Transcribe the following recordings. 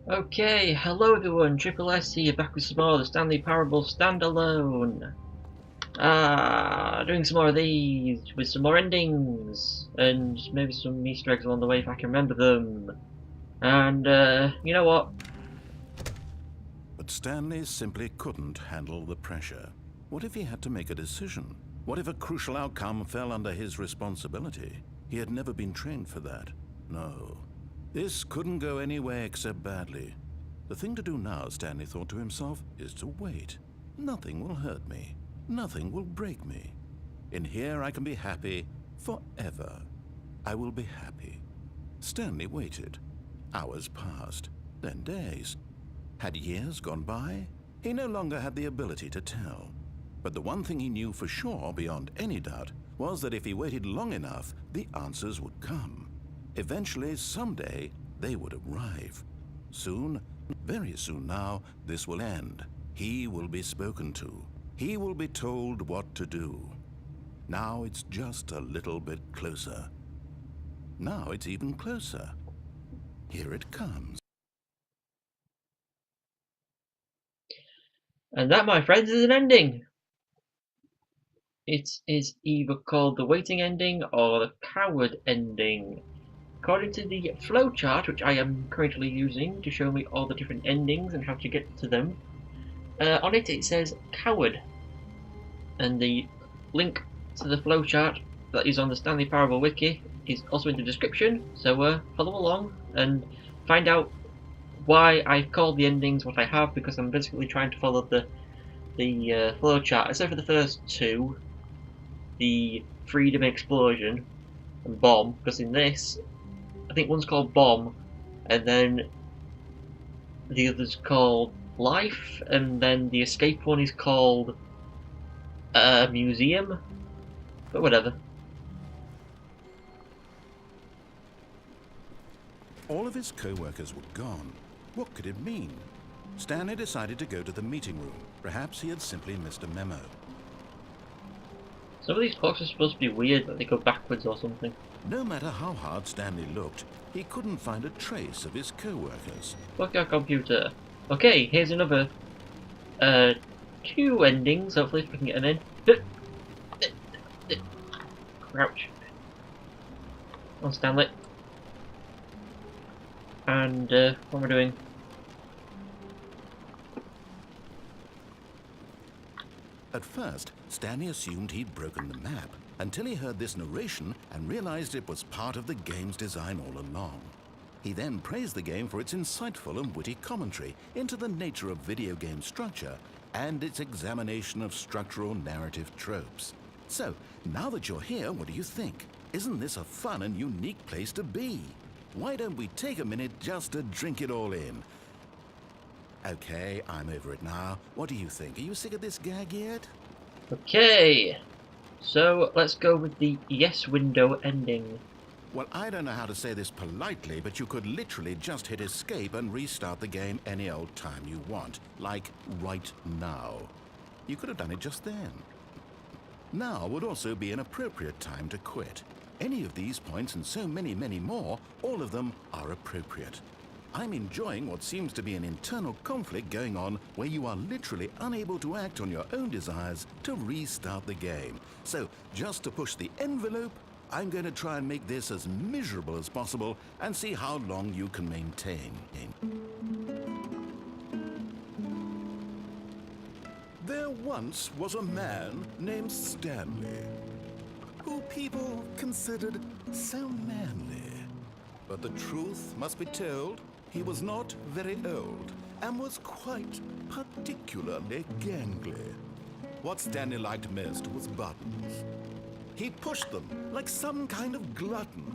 Okay, hello everyone, Triple S here, back with some more of the Stanley Parable Standalone. Doing some more of these, with some more endings, and maybe some Easter eggs along the way if I can remember them. And, you know what? But Stanley simply couldn't handle the pressure. What if he had to make a decision? What if a crucial outcome fell under his responsibility? He had never been trained for that. No. This couldn't go any way except badly. The thing to do now, Stanley thought to himself, is to wait. Nothing will hurt me. Nothing will break me. In here I can be happy forever. I will be happy. Stanley waited. Hours passed, then days. Had years gone by? He no longer had the ability to tell. But the one thing he knew for sure, beyond any doubt, was that if he waited long enough, the answers would come. Eventually, someday, they would arrive. Soon, very soon now, this will end. He will be spoken to. He will be told what to do. Now it's just a little bit closer. Now it's even closer. Here it comes. And that, my friends, is an ending! It is either called the waiting ending or the coward ending. According to the flowchart, which I am currently using to show me all the different endings and how to get to them, on it says coward. And the link to the flowchart that is on the Stanley Parable wiki is also in the description, so follow along and find out why I've called the endings what I have, because I'm basically trying to follow the flowchart, except for the first two, the freedom, explosion, and bomb, because in this, I think one's called bomb, and then the other's called life, and then the escape one is called museum, but whatever. All of his co-workers were gone. What could it mean? Stanley decided to go to the meeting room. Perhaps he had simply missed a memo. Some of these clocks are supposed to be weird, that they go backwards or something. No matter how hard Stanley looked, he couldn't find a trace of his co-workers. Fuck our computer. Okay, here's another two endings, hopefully if we can get them in. Crouch. On Stanley. And what am I doing? At first, Stanley assumed he'd broken the map, until he heard this narration and realized it was part of the game's design all along. He then praised the game for its insightful and witty commentary into the nature of video game structure and its examination of structural narrative tropes. So, now that you're here, what do you think? Isn't this a fun and unique place to be? Why don't we take a minute just to drink it all in? Okay, I'm over it now. What do you think? Are you sick of this gag yet? Okay, so let's go with the yes window ending. Well, I don't know how to say this politely, but you could literally just hit escape and restart the game any old time you want. Like right now. You could have done it just then. Now would also be an appropriate time to quit. Any of these points and so many, many more, all of them are appropriate. I'm enjoying what seems to be an internal conflict going on where you are literally unable to act on your own desires to restart the game. So, just to push the envelope, I'm going to try and make this as miserable as possible and see how long you can maintain. There once was a man named Stanley, who people considered so manly. But the truth must be told, he was not very old and was quite particularly gangly. What Stanley liked most was buttons. He pushed them like some kind of glutton.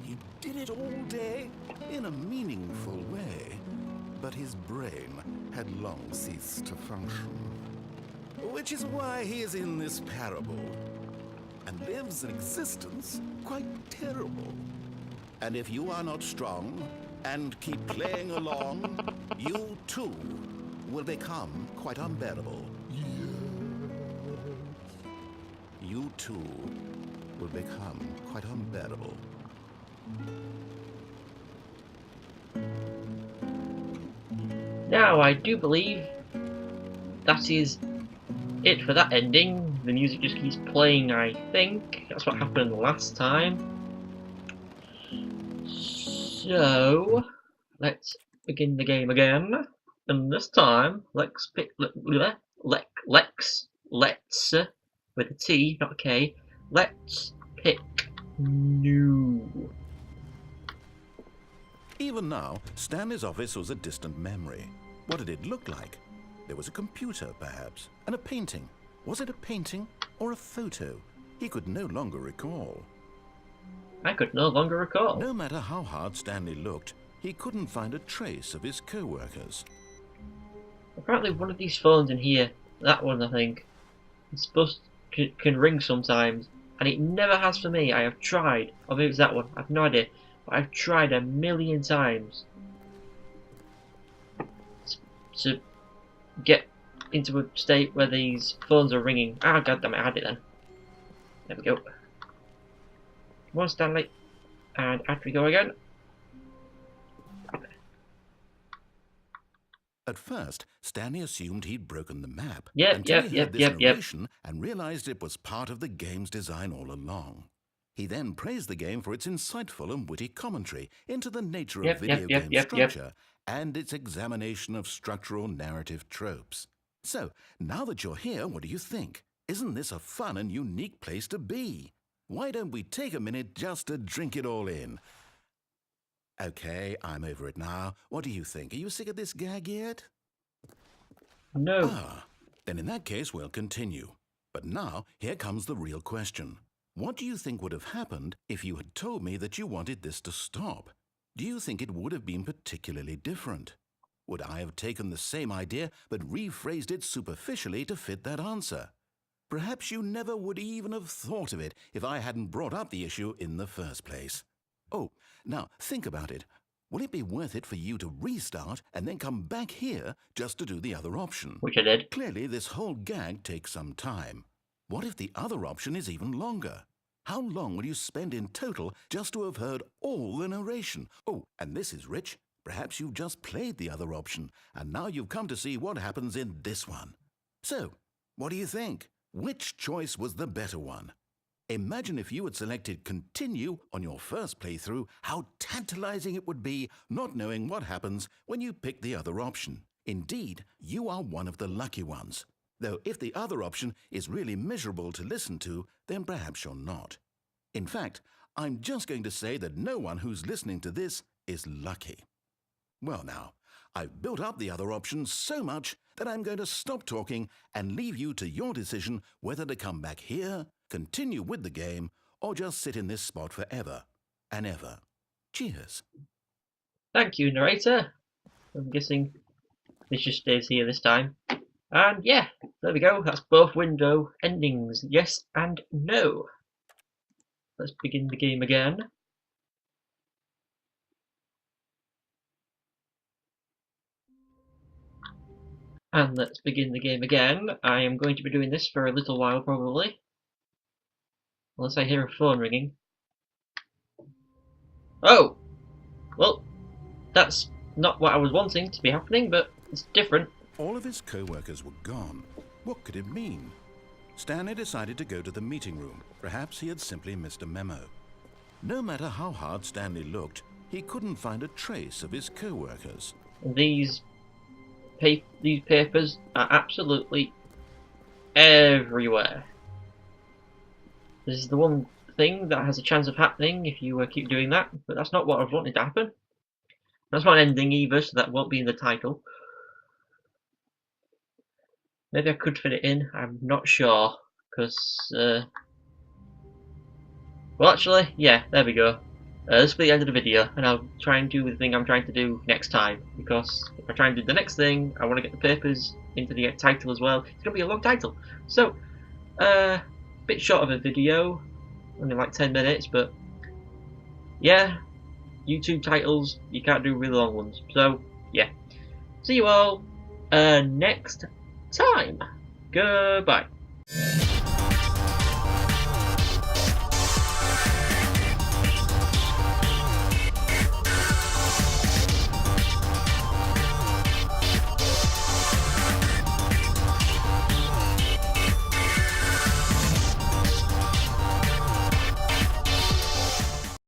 He did it all day in a meaningful way, but his brain had long ceased to function. Which is why he is in this parable and lives an existence quite terrible. And if you are not strong and keep playing along, you too will become quite unbearable. You too will become quite unbearable. Now, I do believe that is it for that ending. The music just keeps playing, I think. That's what happened last time. So, let's begin the game again. And this time, let's pick... Let's, with a T, not a K. Let's pick new. Even now, Stanley's office was a distant memory. What did it look like? There was a computer, perhaps, and a painting. Was it a painting or a photo? He could no longer recall. I could no longer recall. No matter how hard Stanley looked, he couldn't find a trace of his co-workers. Apparently one of these phones in here, that one I think, it's supposed to can ring sometimes, and it never has for me. I have tried, or maybe it's that one, I have no idea, but I've tried a million times to get into a state where these phones are ringing. Ah, goddammit, I had it then. There we go. Come on, Stanley. And out we go again. At first, Stanley assumed he'd broken the map Yep, until he heard this yep. narration and realized it was part of the game's design all along. He then praised the game for its insightful and witty commentary into the nature of video game structure and its examination of structural narrative tropes. So, now that you're here, what do you think? Isn't this a fun and unique place to be? Why don't we take a minute just to drink it all in? Okay, I'm over it now. What do you think? Are you sick of this gag yet? No. Ah, then in that case we'll continue. But now, here comes the real question. What do you think would have happened if you had told me that you wanted this to stop? Do you think it would have been particularly different? Would I have taken the same idea but rephrased it superficially to fit that answer? Perhaps you never would even have thought of it if I hadn't brought up the issue in the first place. Oh, now think about it. Will it be worth it for you to restart and then come back here just to do the other option? Which I did. Clearly, this whole gag takes some time. What if the other option is even longer? How long will you spend in total just to have heard all the narration? Oh, and this is rich. Perhaps you've just played the other option, and now you've come to see what happens in this one. So, what do you think? Which choice was the better one? Imagine if you had selected Continue on your first playthrough, how tantalizing it would be not knowing what happens when you pick the other option. Indeed, you are one of the lucky ones. Though if the other option is really miserable to listen to, then perhaps you're not. In fact, I'm just going to say that no one who's listening to this is lucky. Well now, I've built up the other option so much that I'm going to stop talking and leave you to your decision whether to come back here, continue with the game, or just sit in this spot forever and ever. Cheers. Thank you, narrator. I'm guessing this just stays here this time. And yeah, there we go. That's both window endings, yes and no. Let's begin the game again. And let's begin the game again. I am going to be doing this for a little while probably. Unless I hear a phone ringing. Oh! Well, that's not what I was wanting to be happening, but it's different. All of his co-workers were gone. What could it mean? Stanley decided to go to the meeting room. Perhaps he had simply missed a memo. No matter how hard Stanley looked, he couldn't find a trace of his co-workers. These papers are absolutely everywhere. This is the one thing that has a chance of happening if you keep doing that, but that's not what I wanted to happen. That's not an ending either, so that won't be in the title. Maybe I could fit it in, I'm not sure, because, well actually, yeah, there we go. This will be the end of the video, and I'll try and do the thing I'm trying to do next time, because if I try and do the next thing, I want to get the papers into the title as well. It's going to be a long title. So, bit short of a video, only like 10 minutes, but yeah, YouTube titles, you can't do really long ones. So, yeah. See you all next time. Goodbye.